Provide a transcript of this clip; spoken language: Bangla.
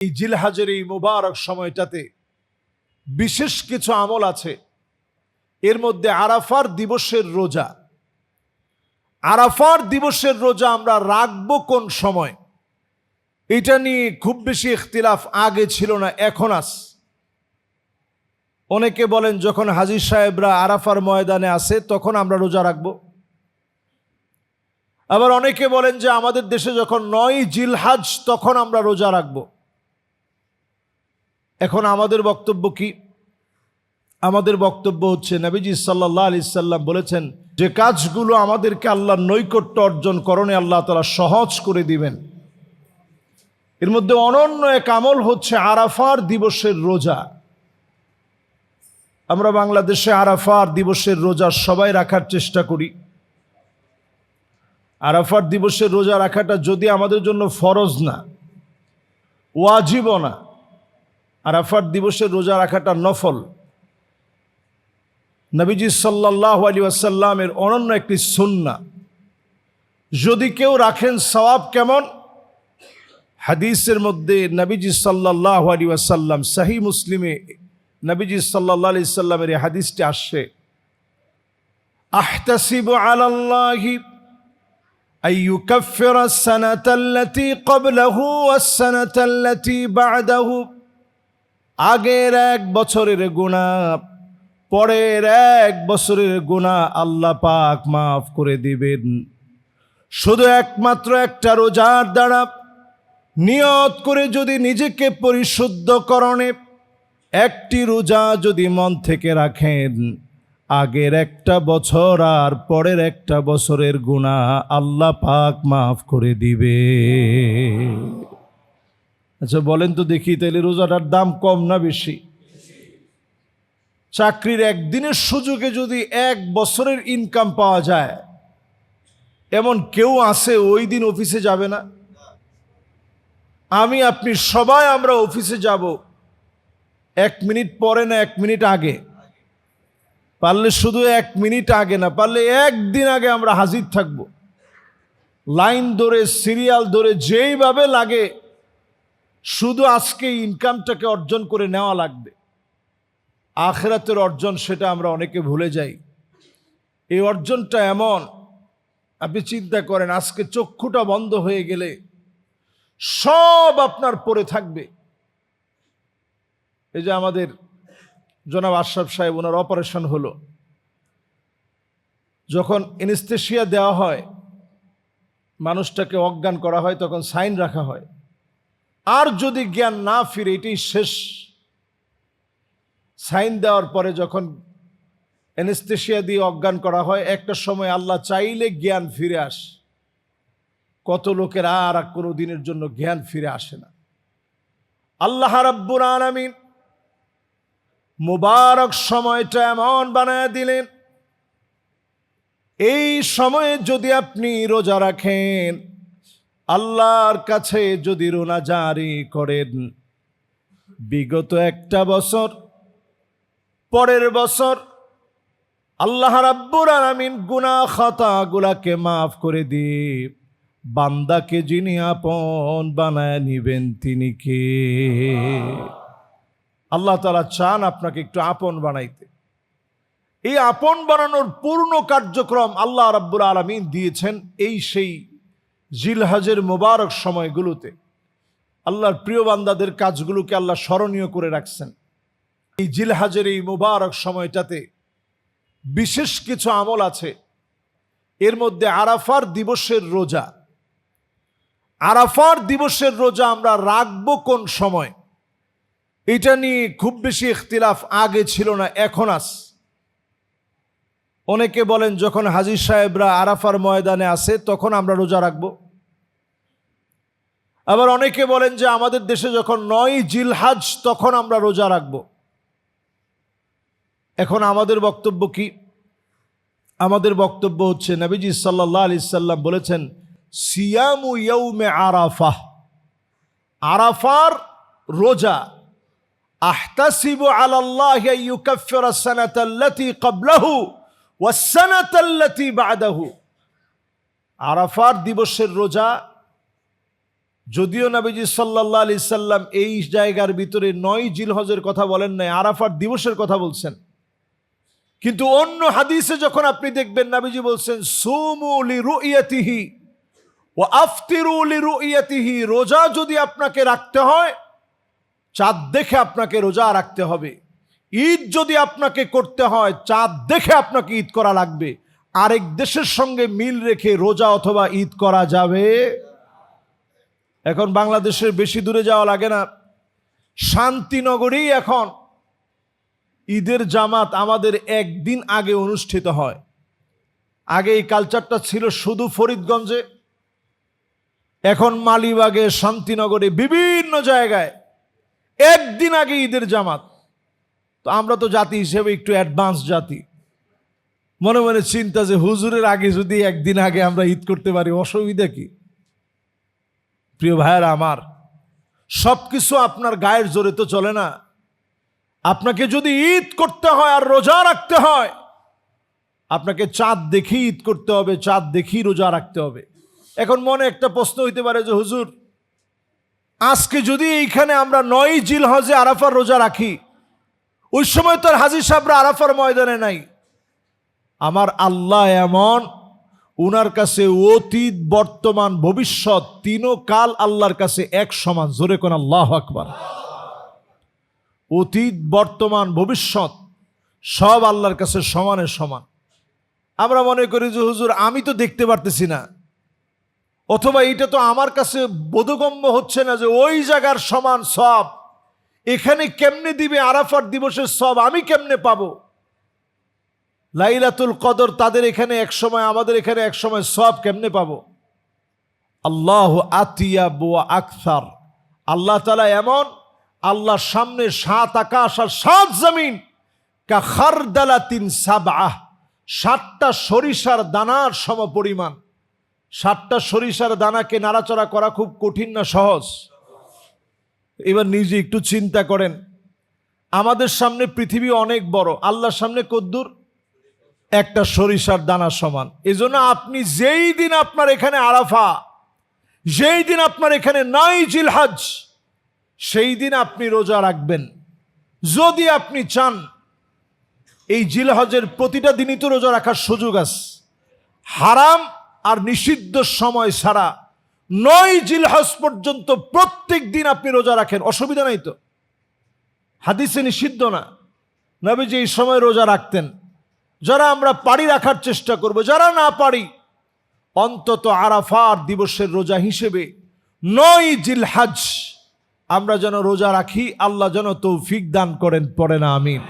এই জিলহাজের এই মুবারক সময়টাতে বিশেষ কিছু আমল আছে। এর মধ্যে আরাফার দিবসের রোজা। আরাফার দিবসের রোজা আমরা রাখবো কোন সময়, এটা নিয়ে খুব বেশি ইখতিলাফ আগে ছিল না, এখন আছে। অনেকে বলেন যখন হাজী সাহেবরা আরাফার ময়দানে আসে তখন আমরা রোজা রাখবো। আবার অনেকে বলেন যে আমাদের দেশে যখন 9 জিলহাজ তখন আমরা রোজা রাখবো। এখন আমাদের বক্তব্য কি? আমাদের বক্তব্য হচ্ছে নবীজি সাল্লাল্লাহু আলাইহি সাল্লাম বলেছেন যে কাজগুলো আমাদেরকে আল্লাহর নৈকট্য অর্জন করণে আল্লাহ তাআলা সহজ করে দিবেন। এর মধ্যে অনন্য এক আমল হচ্ছে আরাফার দিবসের রোজা। আমরা বাংলাদেশে আরাফার দিবসের রোজা সবাই রাখার চেষ্টা করি। আরাফার দিবসের রোজা রাখাটা যদি আমাদের জন্য ফরজ না, ওয়াজিবও না, আরাফার দিবসের রোজা রাখাটা নফল। নবীজি সাল্লাল্লাহু আলাইহি ওয়াসাল্লামের অনন্য একটি সুন্নাহ। যদি কেউ রাখেন সওয়াব কেমন? হাদিসের মধ্যে নবীজি সাল্লাল্লাহু আলাইহি ওয়াসাল্লাম, সহিহ মুসলিমে নবীজি সাল্লাল্লাহু আলাইহি সাল্লামের এই হাদিসটি আসছে, আহতাসিবু আলাল্লাহি আইয়ুকাফিরা আস-সানাতাল্লাতী ক্বাবলাহু ওয়াস-সানাতাল্লাতী বা'দাহু। আগের 1 বছরের গুনাহ, পরের 1 বছরের গুনাহ আল্লাহ পাক মাফ করে দিবেন শুধু একমাত্র একটা রোজার দ্বারা। নিয়ত করে যদি নিজেকে পরিশুদ্ধকরণে একটি রোজা যদি মন থেকে রাখেন, আগের 1টা বছর আর পরের 1টা বছরের গুনাহ আল্লাহ পাক মাফ করে দিবে। আচ্ছা বলেন তো দেখি, তাহলে রোজাটার দাম কম না বেশি? চাকরির একদিনের সুযোগে যদি 1 বছরের ইনকাম পাওয়া যায়, এমন কেউ আছে ওই দিন অফিসে যাবে না? আমি আপনি সবাই আমরা অফিসে যাব 1 মিনিট পরে না 1 মিনিট আগে, পারলে শুধু 1 মিনিট আগে না, পারলে 1 দিন আগে আমরা হাজির থাকব। লাইন ধরে, সিরিয়াল ধরে, যেইভাবে লাগে, শুধু আজকে ইনকামটাকে অর্জন করে নেওয়া লাগবে। আখিরাতের অর্জন সেটা আমরা অনেকে ভুলে যাই। এই অর্জনটা এমন, আপনি চিন্তা করেন আজকে চক্ষুটা বন্ধ হয়ে গেলে সব আপনার পড়ে থাকবে। এই যে আমাদের জনাব আশরাফ সাহেব, ওনার অপারেশন হলো, যখন অ্যানেস্থেসিয়া দেওয়া হয়, মানুষটাকে অজ্ঞান করা হয়, তখন সাইন রাখা হয়, আর যদি জ্ঞান না ফিরে এটাই শেষ। সাইন দেওয়ার পরে যখন অ্যানেস্থেসিয়া দিয়ে অজ্ঞান করা হয়, একটা সময় আল্লাহ চাইলে জ্ঞান ফিরে আসে। কত লোকের আর কোনো দিনের জন্য জ্ঞান ফিরে আসে না। আল্লাহ রাব্বুল আলামিন মুবারক সময়টা এমন বানায় দিলেন, এই সময়ে যদি আপনি রোজা রাখেন, আল্লাহর কাছে যদি রোনা জারি করেন, বিগত 1টা বছর, পরের বছর আল্লাহ রাব্বুল আলামিন গুনাহ খাতাগুলোকে মাফ করে দিয়ে বান্দাকে যিনি আপন বানায় নিবেন তিনি কে? আল্লাহ তাআলা চান আপনাকে একটু আপন বানাইতে। এই আপন বানানোর পূর্ণ কার্যক্রম আল্লাহ রাব্বুল আলামিন দিয়েছেন এই সেই জিলহজের মুবারক সময়গুলোতে। আল্লাহর প্রিয় বান্দাদের কাজগুলোকে আল্লাহ স্মরণীয় করে রাখছেন। এই জিলহজের এই মুবারক সময়টাতে বিশেষ কিছু আমল আছে। এর মধ্যে আরাফার দিবসের রোজা। আরাফার দিবসের রোজা আমরা রাখবো কোন সময়, এটা নিয়ে খুব বেশি ইখতিলাফ আগে ছিল না, এখন আছে। অনেকে বলেন যখন হাজী সাহেবরা আরাফার ময়দানে আসে তখন আমরা রোজা রাখবো। আবার অনেকে বলেন যে আমাদের দেশে যখন 9 জিলহাজ তখন আমরা রোজা রাখবো। এখন আমাদের বক্তব্য কি? আমাদের বক্তব্য হচ্ছে নবীজি সাল্লাল্লাহু আলাইহি সাল্লাম বলেছেন, সিয়ামু ইয়াউমে আরাফা, আরাফার রোজা। আহতাসিবু আলাল্লাহি আইয়ুকাফিরা আস-সানাতাল্লাতী ক্বাবলাহু ওয়াস-সানাতাল্লাতী বা'দাহু। আরাফার দিবসের রোজা যদিও নবীজি সাল্লাল্লাহু আলাইহি সাল্লাম এই জায়গার ভিতরে 9 জিলহজের কথা বলেন নাই, আরাফার দিবসের কথা বলছেন। কিন্তু অন্য হাদিসে যখন আপনি দেখবেন নবীজি বলছেন সুমু লিরুইয়াতিহি ওয়া আফতিরু লিরুইয়াতিহি, রোজা যদি আপনাকে রাখতে হয় চাঁদ দেখে আপনাকে রোজা রাখতে হবে। ঈদ যদি আপনাকে করতে হয় চাঁদ দেখে আপনাকে ঈদ করা লাগবে। আরেক দেশের সঙ্গে মিল রেখে রোজা অথবা ঈদ করা যাবে। এখন বাংলাদেশের বেশি দূরে যাওয়া লাগে না, শান্তিনগরেই এখন ঈদের জামাত আমাদের একদিন আগে অনুষ্ঠিত হয়। আগে এই কালচারটা ছিল শুধু ফরিদগঞ্জে, এখন মালিবাগে, শান্তিনগরে, বিভিন্ন জায়গায় একদিন আগে ঈদের জামাত। তো আমরা তো জাতি হিসেবে একটু অ্যাডভান্স জাতি, মনে মনে চিন্তা যে হুজুরের আগে যদি একদিন আগে আমরা ঈদ করতে পারি অসুবিধা কি? প্রিয় ভাইয়েরা আমার, সবকিছু আপনার গায়ের জোরে তো চলে না। আপনাকে যদি ঈদ করতে হয় আর রোজা রাখতে হয়, আপনাকে চাঁদ দেখেই ঈদ করতে হবে, চাঁদ দেখেই রোজা রাখতে হবে। এখন মনে একটা প্রশ্ন হইতে পারে যে হুজুর, আজকে যদি এইখানে আমরা 9 জিলহজে আরাফার রোজা রাখি, ওই সময় তো আর হাজী সাহেবরা আরাফার ময়দানে নাই। আমার আল্লাহ এমন, উনার কাছে অতীত, বর্তমান, ভবিষ্যৎ তিনও কাল আল্লাহর কাছে এক সমান। জোরে কোন আল্লাহু আকবার। অতীত, বর্তমান, ভবিষ্যৎ সব আল্লাহর কাছে সমানে সমান। আমরা মনে করি যে হুজুর আমি তো দেখতে পারতেছি না, অথবা এটা তো আমার কাছে বোধগম্য হচ্ছে না যে ওই জায়গার সমান সব এখানে কেমনে দিবে, আরাফার দিবসের সব আমি কেমনে পাবো? লাইলাতুল কদর তাদের এখানে এক সময়, আমাদের এখানে এক সময়, সব কেমনে পাবো? আল্লাহু আতিয়াব ওয়া আকসার। আল্লাহ তাআলা এমন, আল্লাহর সামনে 7 আকাশ আর 7 জমিন কা খারদালাতিন সাবআহ, 7টা সরিষার দানার সমপরিমাণ। 7টা সরিষার দানাকে নাড়াচড়া করা খুব কঠিন না সহজ? এবার নিজে একটু চিন্তা করেন, আমাদের সামনে পৃথিবী অনেক বড়, আল্লাহর সামনে কদ্দুর? একটা সরিষার দানা সমান। এজন্য আপনি যেই দিন আপনার এখানে আরাফা, যেই দিন আপনার এখানে 9 জিলহজ, সেই দিন আপনি রোজা রাখবেন। যদি আপনি চান, এই জিলহজের প্রতিটা দিনই তো রোজা রাখার সুযোগ আছে। হারাম আর নিষিদ্ধ সময় ছাড়া 9 জিলহজ পর্যন্ত প্রত্যেক দিন আপনি রোজা রাখেন, অসুবিধা নাই তো? হাদিসে নিষিদ্ধ না, নবীজি এই সময় রোজা রাখতেন। যারা আমরা পারি রাখার চেষ্টা করব, যারা না পারি অন্তত আরাফার দিবসের রোজা হিসেবে 9 জিলহজ আমরা যেন রোজা রাখি। আল্লাহ যেন তৌফিক দান করেন, পড়ে না আমিন।